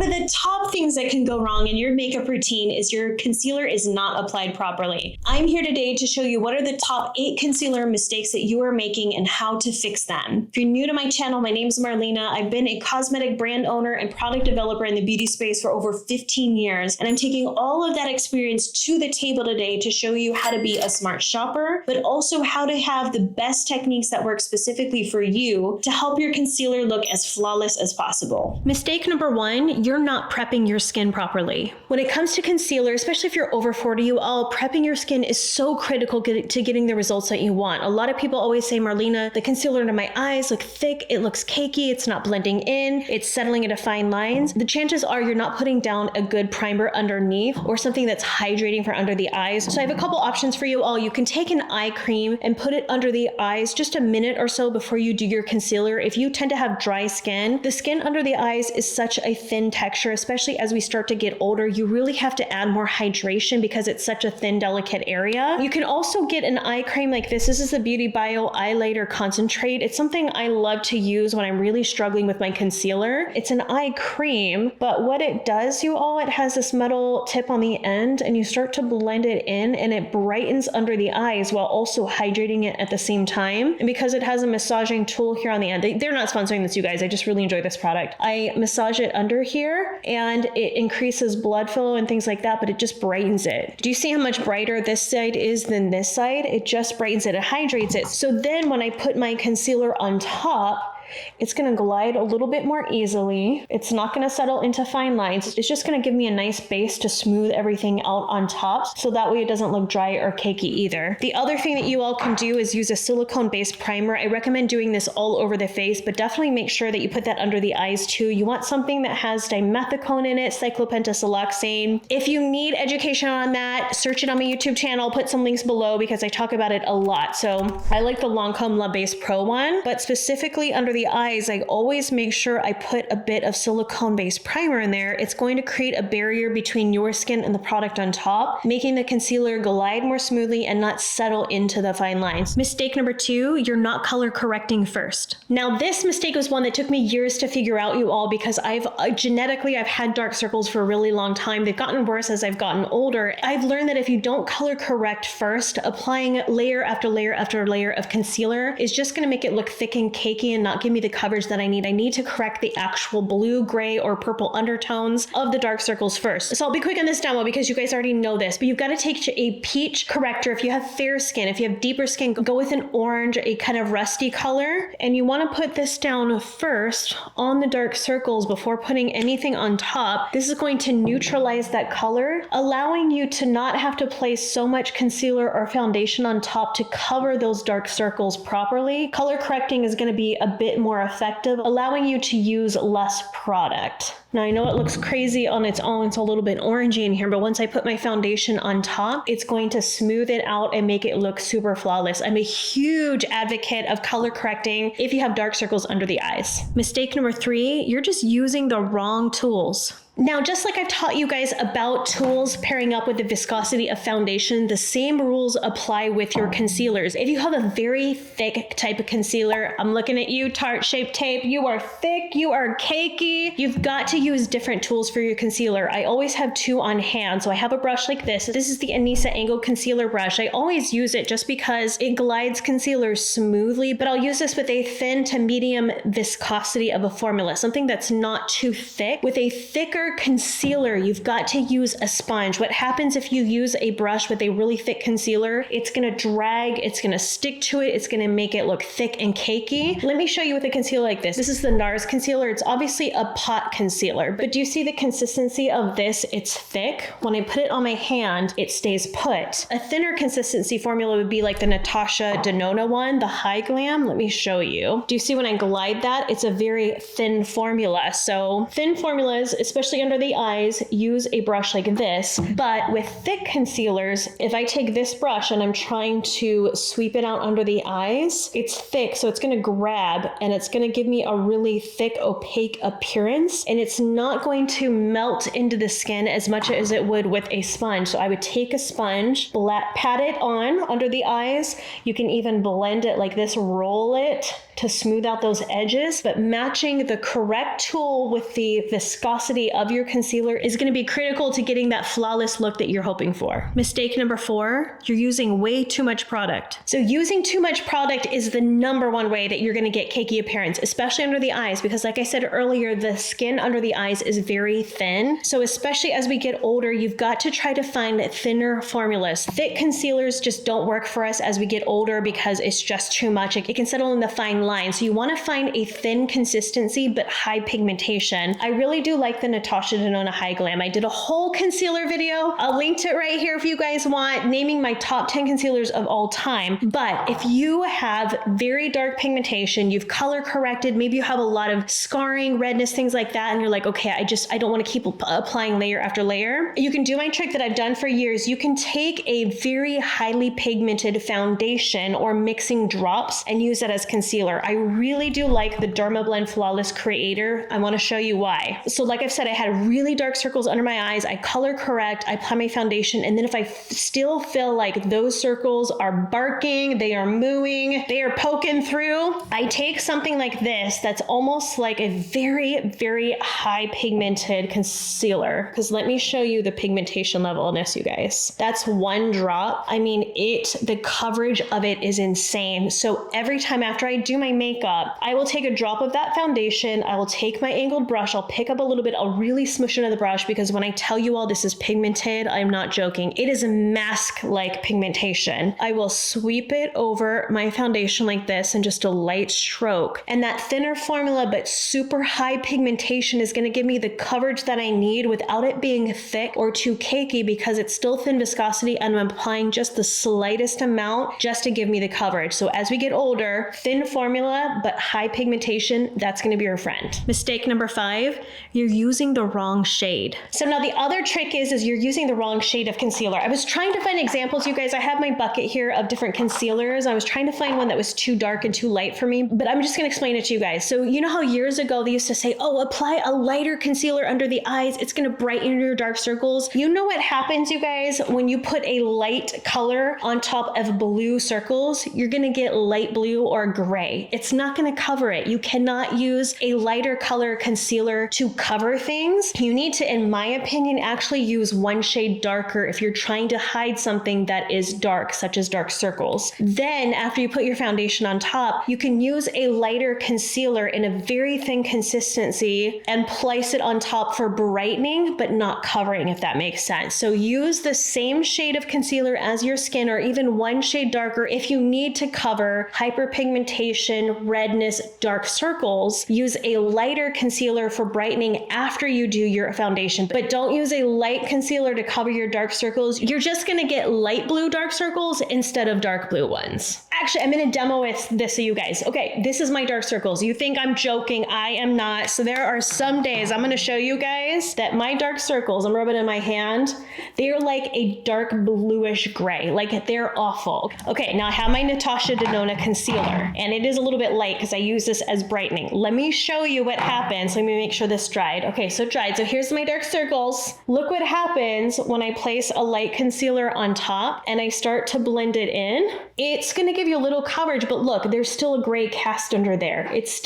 One of the top things that can go wrong in your makeup routine is your concealer is not applied properly. I'm here today to show you what are the top 8 concealer mistakes that you are making and how to fix them. If you're new to my channel, my name is Marlena. I've been a cosmetic brand owner and product developer in the beauty space for over 15 years, and I'm taking all of that experience to the table today to show you how to be a smart shopper, but also how to have the best techniques that work specifically for you to help your concealer look as flawless as possible. Mistake number 1, you're not prepping your skin properly. When it comes to concealer, especially if you're over 40, you all, prepping your skin is so critical to getting the results that you want. A lot of people always say, Marlena, the concealer under my eyes look thick, it looks cakey, it's not blending in, it's settling into fine lines. The chances are you're not putting down a good primer underneath or something that's hydrating for under the eyes. So I have a couple options for you all. You can take an eye cream and put it under the eyes just a minute or so before you do your concealer. If you tend to have dry skin, the skin under the eyes is such a thin texture, especially as we start to get older. You really have to add more hydration because it's such a thin, delicate area. You can also get an eye cream like this. This is the Beauty Bio Eyelighter Concentrate. It's something I love to use when I'm really struggling with my concealer. It's an eye cream, but what it does, you all, it has this metal tip on the end and you start to blend it in and it brightens under the eyes while also hydrating it at the same time. And because it has a massaging tool here on the end, they're not sponsoring this, you guys. I just really enjoy this product. I massage it under here and it increases blood flow and things like that, but it just brightens it. Do you see how much brighter this side is than this side? It just brightens it, it hydrates it. So then when I put my concealer on top, it's going to glide a little bit more easily. It's not going to settle into fine lines. It's just going to give me a nice base to smooth everything out on top, so that way it doesn't look dry or cakey either. The other thing that you all can do is use a silicone-based primer. I recommend doing this all over the face, but definitely make sure that you put that under the eyes too. You want something that has dimethicone in it, cyclopentasiloxane. If you need education on that, search it on my YouTube channel. I'll put some links below because I talk about it a lot. So I like the Lancome La Base Pro one, but specifically under the eyes, I always make sure I put a bit of silicone-based primer in there. It's going to create a barrier between your skin and the product on top, making the concealer glide more smoothly and not settle into the fine lines. Mistake number 2, you're not color correcting first. Now this mistake was one that took me years to figure out, you all, because I've genetically had dark circles for a really long time. They've gotten worse as I've gotten older. I've learned that if you don't color correct first, applying layer after layer after layer of concealer is just going to make it look thick and cakey and not give me the coverage that I need. I need to correct the actual blue, gray, or purple undertones of the dark circles first. So I'll be quick on this demo because you guys already know this, but you've got to take a peach corrector. If you have fair skin, if you have deeper skin, go with an orange, a kind of rusty color, and you want to put this down first on the dark circles before putting anything on top. This is going to neutralize that color, allowing you to not have to place so much concealer or foundation on top to cover those dark circles properly. Color correcting is going to be a bit more effective, allowing you to use less product. Now I know it looks crazy on its own, it's a little bit orangey in here, but once I put my foundation on top, it's going to smooth it out and make it look super flawless. I'm a huge advocate of color correcting if you have dark circles under the eyes. Mistake number 3, you're just using the wrong tools. Now, just like I've taught you guys about tools pairing up with the viscosity of foundation, the same rules apply with your concealers. If you have a very thick type of concealer, I'm looking at you, Tarte Shape Tape, you are thick, you are cakey, you've got to use different tools for your concealer. I always have 2 on hand. So I have a brush like this. This is the Anisa Angle Concealer Brush. I always use it just because it glides concealer smoothly, but I'll use this with a thin to medium viscosity of a formula, something that's not too thick. With a thicker concealer, you've got to use a sponge. What happens if you use a brush with a really thick concealer? It's going to drag, it's going to stick to it, it's going to make it look thick and cakey. Let me show you with a concealer like this. This is the NARS concealer. It's obviously a pot concealer, but do you see the consistency of this? It's thick. When I put it on my hand, it stays put. A thinner consistency formula would be like the Natasha Denona one, the Hy-Glam. Let me show you. Do you see when I glide that? It's a very thin formula. So thin formulas, especially under the eyes, use a brush like this. But with thick concealers, if I take this brush and I'm trying to sweep it out under the eyes, it's thick, so it's going to grab and it's going to give me a really thick, opaque appearance, and it's not going to melt into the skin as much as it would with a sponge. So I would take a sponge, pat it on under the eyes. You can even blend it like this, roll it, to smooth out those edges, but matching the correct tool with the viscosity of your concealer is going to be critical to getting that flawless look that you're hoping for. Mistake number 4, you're using way too much product. So using too much product is the #1 way that you're going to get cakey appearance, especially under the eyes, because like I said earlier, the skin under the eyes is very thin. So especially as we get older, you've got to try to find thinner formulas. Thick concealers just don't work for us as we get older because it's just too much. It can settle in the fine line. So you want to find a thin consistency but high pigmentation. I really do like the Natasha Denona Hy-Glam. I did a whole concealer video. I'll link to it right here if you guys want, naming my top 10 concealers of all time. But if you have very dark pigmentation, you've color corrected, maybe you have a lot of scarring, redness, things like that, and you're like, okay, I don't want to keep applying layer after layer, you can do my trick that I've done for years. You can take a very highly pigmented foundation or mixing drops and use that as concealer. I really do like the Dermablend Flawless Creator. I want to show you why. So like I've said, I had really dark circles under my eyes. I color correct, I apply my foundation, and then if I still feel like those circles are barking, they are mooing, they are poking through, I take something like this that's almost like a very, very high pigmented concealer. Because let me show you the pigmentation level in this, you guys. That's 1 drop. I mean, the coverage of it is insane. So every time after I do my makeup, I will take a drop of that foundation. I will take my angled brush. I'll pick up a little bit. I'll really smush it into the brush, because when I tell you all this is pigmented, I'm not joking. It is a mask-like pigmentation. I will sweep it over my foundation like this and just a light stroke. And that thinner formula but super high pigmentation is going to give me the coverage that I need without it being thick or too cakey, because it's still thin viscosity and I'm applying just the slightest amount just to give me the coverage. So as we get older, thin formula but high pigmentation, that's going to be your friend. Mistake number 5, you're using the wrong shade. So now the other trick is you're using the wrong shade of concealer. I was trying to find examples, you guys. I have my bucket here of different concealers. I was trying to find one that was too dark and too light for me, but I'm just going to explain it to you guys. So you know how years ago they used to say, oh, apply a lighter concealer under the eyes, it's going to brighten your dark circles. You know what happens, you guys, when you put a light color on top of blue circles? You're going to get light blue or gray. It's not going to cover it. You cannot use a lighter color concealer to cover things. You need to, in my opinion, actually use 1 shade darker if you're trying to hide something that is dark, such as dark circles. Then after you put your foundation on top, you can use a lighter concealer in a very thin consistency and place it on top for brightening, but not covering, if that makes sense. So use the same shade of concealer as your skin, or even 1 shade darker if you need to cover hyperpigmentation, redness, dark circles. Use a lighter concealer for brightening after you do your foundation, but don't use a light concealer to cover your dark circles. You're just going to get light blue dark circles instead of dark blue ones. Actually, I'm going to demo with this to you guys. Okay, this is my dark circles. You think I'm joking? I am not. So there are some days I'm going to show you guys that my dark circles, I'm rubbing in my hand, they're like a dark bluish gray. Like, they're awful. Okay, now I have my Natasha Denona concealer, and it is a little bit light because I use this as brightening. Let me show you what happens. Let me make sure this dried. Okay, so dried. So here's my dark circles. Look what happens when I place a light concealer on top and I start to blend it in. It's going to give you a little coverage, but look, there's still a gray cast under there. It's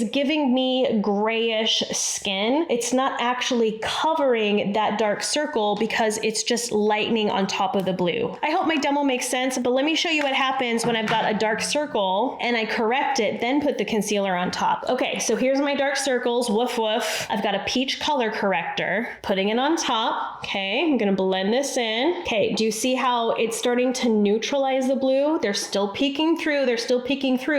giving me grayish skin. It's not actually covering that dark circle because it's just lightening on top of the blue. I hope my demo makes sense, but let me show you what happens when I've got a dark circle and I correct it, then put the concealer on top. Okay, so here's my dark circles. Woof woof. I've got a peach color corrector, putting it on top. Okay, I'm gonna blend this in. Okay, do you see how it's starting to neutralize the blue? They're still peeking through,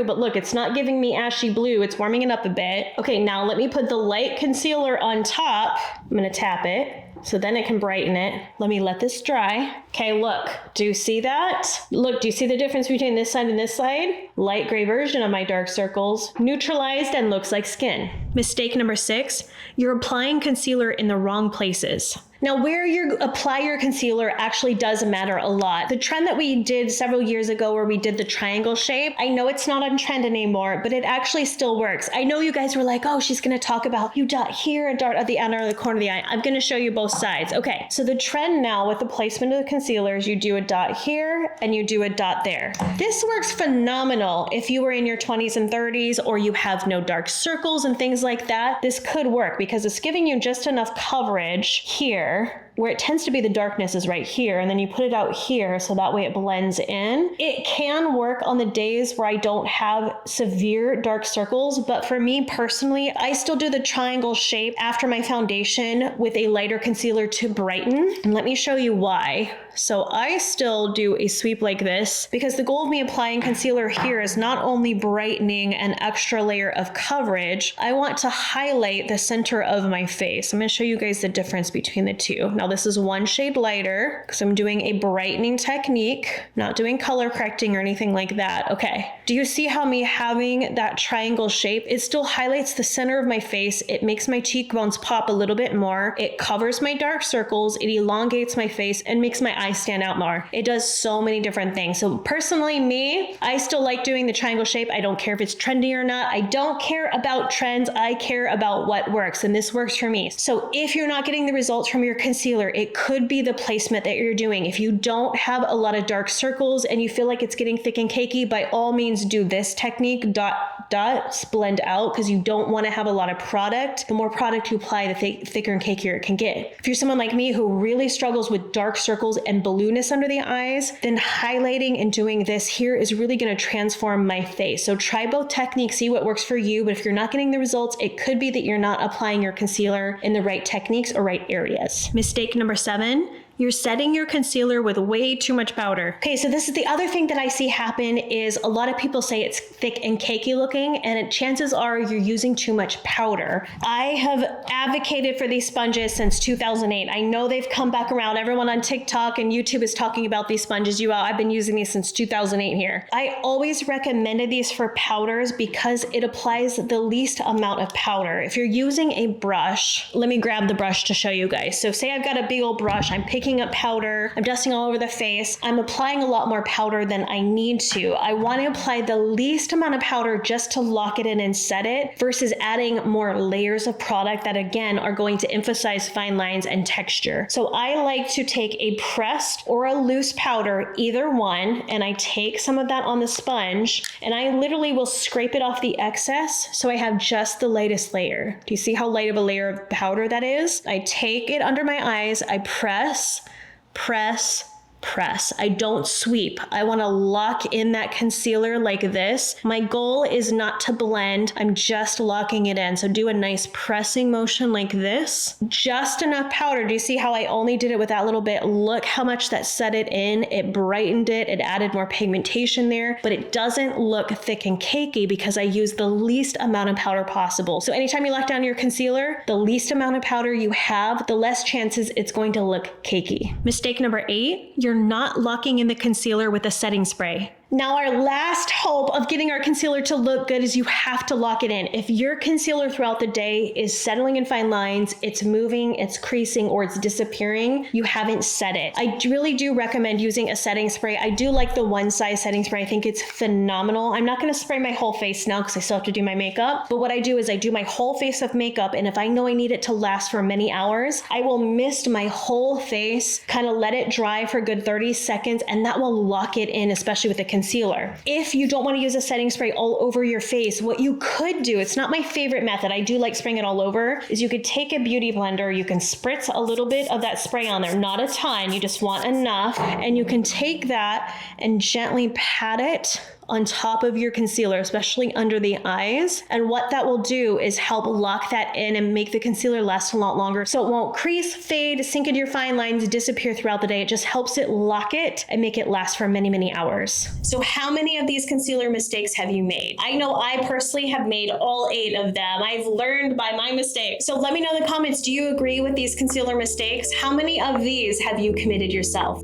but look, it's not giving me ashy blue. It's warming it up a bit. Okay, now let me put the light concealer on top. I'm gonna tap it, so then it can brighten it. Let me let this dry. Okay, look, do you see that? Look, do you see the difference between this side and this side? Light gray version of my dark circles, neutralized and looks like skin. Mistake number 6, you're applying concealer in the wrong places. Now, where you apply your concealer actually does matter a lot. The trend that we did several years ago where we did the triangle shape, I know it's not on trend anymore, but it actually still works. I know you guys were like, oh, she's gonna talk about you dot here, a dot at the end or the corner of the eye. I'm gonna show you both sides. Okay, so the trend now with the placement of the concealers, you do a dot here and you do a dot there. This works phenomenal if you were in your 20s and 30s or you have no dark circles and things like that. This could work because it's giving you just enough coverage here where it tends to be the darkness is right here, and then you put it out here so that way it blends in. It can work on the days where I don't have severe dark circles, but for me personally, I still do the triangle shape after my foundation with a lighter concealer to brighten. And let me show you why. So I still do a sweep like this because the goal of me applying concealer here is not only brightening an extra layer of coverage, I want to highlight the center of my face. I'm going to show you guys the difference between the two. Now this is one shade lighter because I'm doing a brightening technique, not doing color correcting or anything like that. Okay, do you see how me having that triangle shape, it still highlights the center of my face. It makes my cheekbones pop a little bit more. It covers my dark circles. It elongates my face and makes my eyes stand out more. It does so many different things. So personally, me, I still like doing the triangle shape. I don't care if it's trendy or not. I don't care about trends. I care about what works, and this works for me. So if you're not getting the results from your concealer, it could be the placement that you're doing. If you don't have a lot of dark circles and you feel like it's getting thick and cakey, by all means do this technique, dot, dot, blend out, because you don't want to have a lot of product. The more product you apply, the thicker and cakier it can get. If you're someone like me who really struggles with dark circles and blueness under the eyes, then highlighting and doing this here is really going to transform my face. So try both techniques, see what works for you, but if you're not getting the results, it could be that you're not applying your concealer in the right techniques or right areas. Mistake number 7. You're setting your concealer with way too much powder. Okay, so this is the other thing that I see happen is a lot of people say it's thick and cakey looking, and chances are you're using too much powder. I have advocated for these sponges since 2008. I know they've come back around. Everyone on TikTok and YouTube is talking about these sponges. I've been using these since 2008 here. I always recommended these for powders because it applies the least amount of powder. If you're using a brush, let me grab the brush to show you guys. So say I've got a big old brush, I'm picking up powder, I'm dusting all over the face, I'm applying a lot more powder than I need to. I want to apply the least amount of powder just to lock it in and set it versus adding more layers of product that again are going to emphasize fine lines and texture. So I like to take a pressed or a loose powder, either one, and I take some of that on the sponge and I literally will scrape it off the excess so I have just the lightest layer. Do you see how light of a layer of powder that is? I take it under my eyes, I press, press. I don't sweep. I want to lock in that concealer like this. My goal is not to blend. I'm just locking it in. So do a nice pressing motion like this. Just enough powder. Do you see how I only did it with that little bit? Look how much that set it in. It brightened it. It added more pigmentation there, but it doesn't look thick and cakey because I used the least amount of powder possible. So anytime you lock down your concealer, the least amount of powder you have, the less chances it's going to look cakey. Mistake number 8, you're not locking in the concealer with a setting spray. Now, our last hope of getting our concealer to look good is you have to lock it in. If your concealer throughout the day is settling in fine lines, it's moving, it's creasing, or it's disappearing, you haven't set it. I really do recommend using a setting spray. I do like the one size setting spray. I think it's phenomenal. I'm not going to spray my whole face now because I still have to do my makeup. But what I do is I do my whole face of makeup, and if I know I need it to last for many hours, I will mist my whole face, kind of let it dry for a good 30 seconds, and that will lock it in, especially with the concealer. If you don't want to use a setting spray all over your face, what you could do, it's not my favorite method, I do like spraying it all over, is you could take a beauty blender, you can spritz a little bit of that spray on there, not a ton, you just want enough, and you can take that and gently pat it on top of your concealer, especially under the eyes. And what that will do is help lock that in and make the concealer last a lot longer. So it won't crease, fade, sink into your fine lines, disappear throughout the day. It just helps it lock it and make it last for many, many hours. So how many of these concealer mistakes have you made? I know I personally have made all 8 of them. I've learned by my mistakes. So let me know in the comments, do you agree with these concealer mistakes? How many of these have you committed yourself?